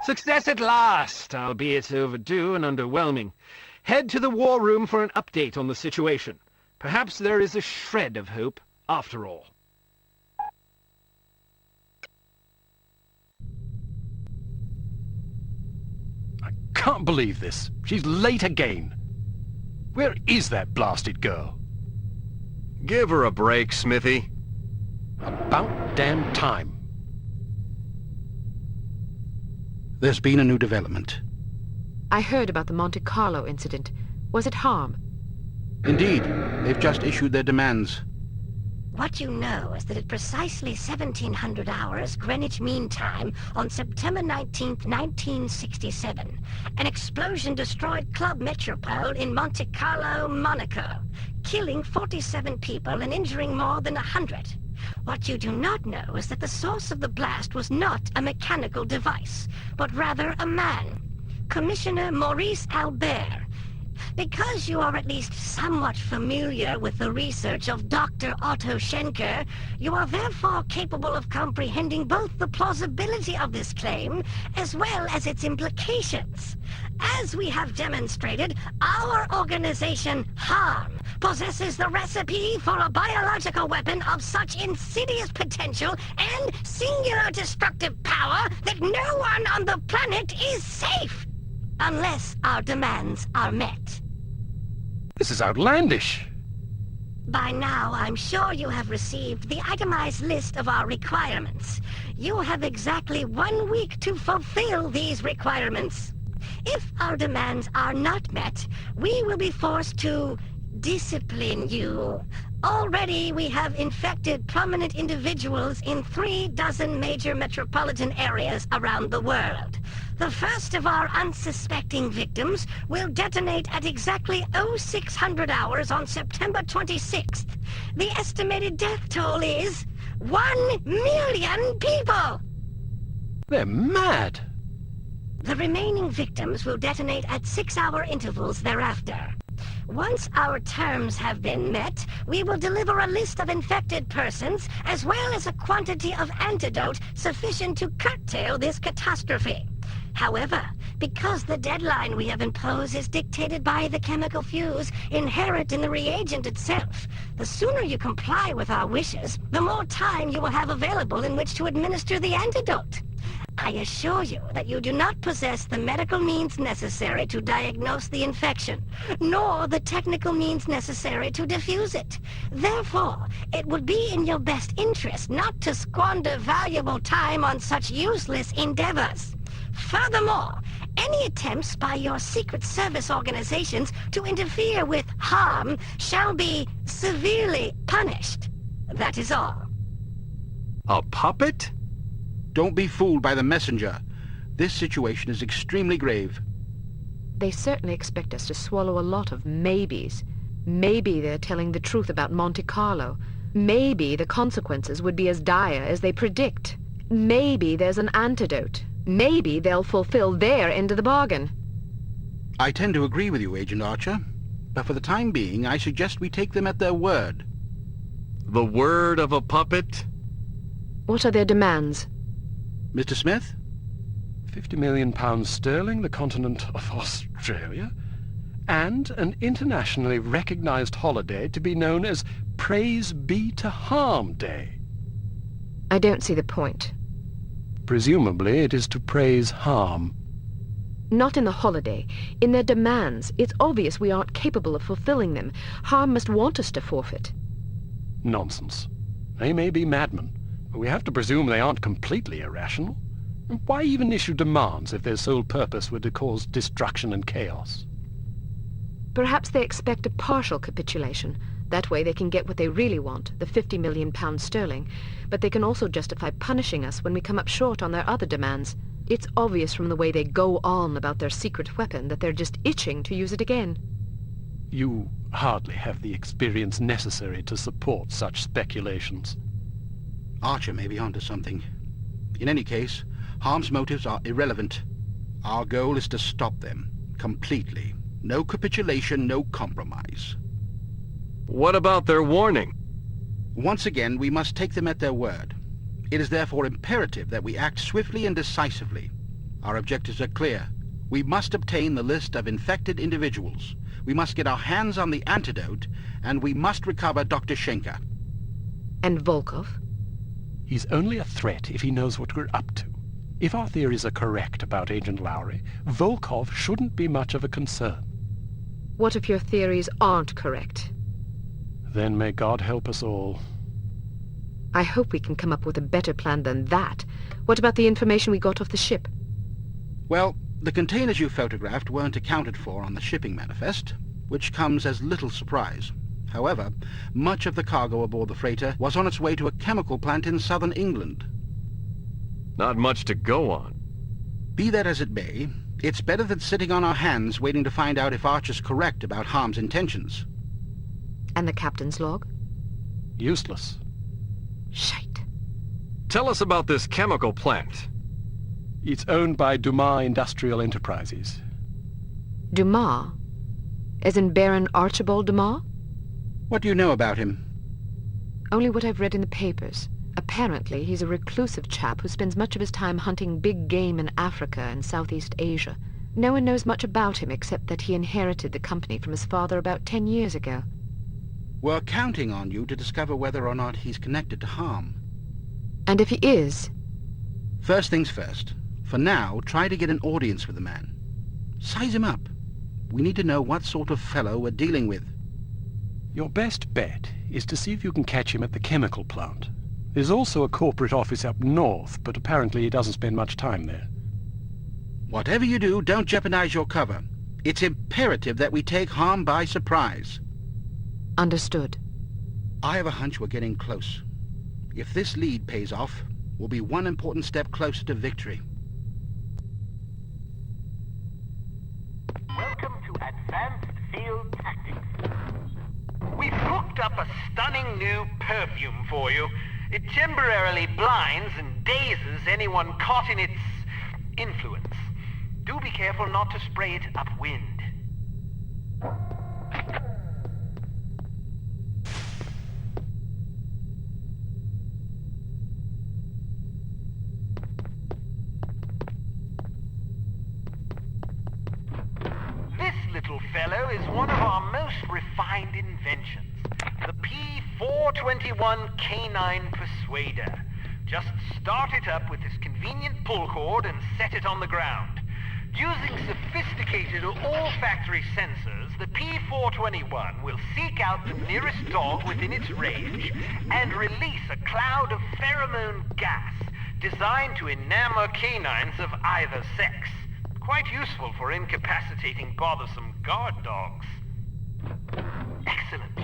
Success at last, albeit overdue and underwhelming. Head to the war room for an update on the situation. Perhaps there is a shred of hope, after all. I can't believe this. She's late again. Where is that blasted girl? Give her a break, Smithy. About damn time. There's been a new development. I heard about the Monte Carlo incident. Was it harm? Indeed, they've just issued their demands. What you know is that at precisely 1700 hours Greenwich Mean Time on September 19th, 1967, an explosion destroyed Club Metropole in Monte Carlo, Monaco, killing 47 people and injuring more than 100. What you do not know is that the source of the blast was not a mechanical device, but rather a man, Commissioner Maurice Albert. Because you are at least somewhat familiar with the research of Dr. Otto Schenker, you are therefore capable of comprehending both the plausibility of this claim as well as its implications. As we have demonstrated, our organization, HARM, possesses the recipe for a biological weapon of such insidious potential and singular destructive power that no one on the planet is safe, unless our demands are met. This is outlandish. By now, I'm sure you have received the itemized list of our requirements. You have exactly 1 week to fulfill these requirements. If our demands are not met, we will be forced to discipline you. Already, we have infected prominent individuals in 36 major metropolitan areas around the world. The first of our unsuspecting victims will detonate at exactly 0600 hours on September 26th. The estimated death toll is 1 million people! They're mad. The remaining victims will detonate at 6-hour intervals thereafter. Once our terms have been met, we will deliver a list of infected persons as well as a quantity of antidote sufficient to curtail this catastrophe. However, because the deadline we have imposed is dictated by the chemical fuse inherent in the reagent itself, the sooner you comply with our wishes, the more time you will have available in which to administer the antidote. I assure you that you do not possess the medical means necessary to diagnose the infection, nor the technical means necessary to defuse it. Therefore, it would be in your best interest not to squander valuable time on such useless endeavors. Furthermore, any attempts by your secret service organizations to interfere with harm shall be severely punished. That is all. A puppet? Don't be fooled by the messenger. This situation is extremely grave. They certainly expect us to swallow a lot of maybes. Maybe they're telling the truth about Monte Carlo. Maybe the consequences would be as dire as they predict. Maybe there's an antidote. Maybe they'll fulfill their end of the bargain. I tend to agree with you, Agent Archer. But for the time being, I suggest we take them at their word. The word of a puppet? What are their demands? Mr. Smith? £50 million sterling, the continent of Australia, and an internationally recognized holiday to be known as Praise Be to Harm Day. I don't see the point. Presumably it is to praise harm. Not in the holiday. In their demands. It's obvious we aren't capable of fulfilling them. Harm must want us to forfeit. Nonsense. They may be madmen, but we have to presume they aren't completely irrational. And why even issue demands if their sole purpose were to cause destruction and chaos? Perhaps they expect a partial capitulation. That way they can get what they really want, the £50 million sterling. But they can also justify punishing us when we come up short on their other demands. It's obvious from the way they go on about their secret weapon that they're just itching to use it again. You hardly have the experience necessary to support such speculations. Archer may be onto something. In any case, Harm's motives are irrelevant. Our goal is to stop them, completely. No capitulation, no compromise. What about their warning? Once again, we must take them at their word. It is therefore imperative that we act swiftly and decisively. Our objectives are clear. We must obtain the list of infected individuals. We must get our hands on the antidote, and we must recover Dr. Schenker. And Volkov? He's only a threat if he knows what we're up to. If our theories are correct about Agent Lowry, Volkov shouldn't be much of a concern. What if your theories aren't correct? Then may God help us all. I hope we can come up with a better plan than that. What about the information we got off the ship? Well, the containers you photographed weren't accounted for on the shipping manifest, which comes as little surprise. However, much of the cargo aboard the freighter was on its way to a chemical plant in southern England. Not much to go on. Be that as it may, it's better than sitting on our hands waiting to find out if Archer's correct about Harm's intentions. And the captain's log? Useless. Shite. Tell us about this chemical plant. It's owned by Dumas Industrial Enterprises. Dumas? As in Baron Archibald Dumas? What do you know about him? Only what I've read in the papers. Apparently, he's a reclusive chap who spends much of his time hunting big game in Africa and Southeast Asia. No one knows much about him except that he inherited the company from his father about 10 years ago. We're counting on you to discover whether or not he's connected to Harm. And if he is? First things first. For now, try to get an audience with the man. Size him up. We need to know what sort of fellow we're dealing with. Your best bet is to see if you can catch him at the chemical plant. There's also a corporate office up north, but apparently he doesn't spend much time there. Whatever you do, don't jeopardize your cover. It's imperative that we take Harm by surprise. Understood. I have a hunch we're getting close. If this lead pays off, we'll be one important step closer to victory. Welcome to Advanced Field Tactics. We've cooked up a stunning new perfume for you. It temporarily blinds and dazes anyone caught in its influence. Do be careful not to spray it upwind. This little fellow is one of our most refined inventions. The P421 Canine Persuader. Just start it up with this convenient pull cord and set it on the ground. Using sophisticated olfactory sensors, the P421 will seek out the nearest dog within its range and release a cloud of pheromone gas designed to enamor canines of either sex. Quite useful for incapacitating bothersome guard dogs. Excellent.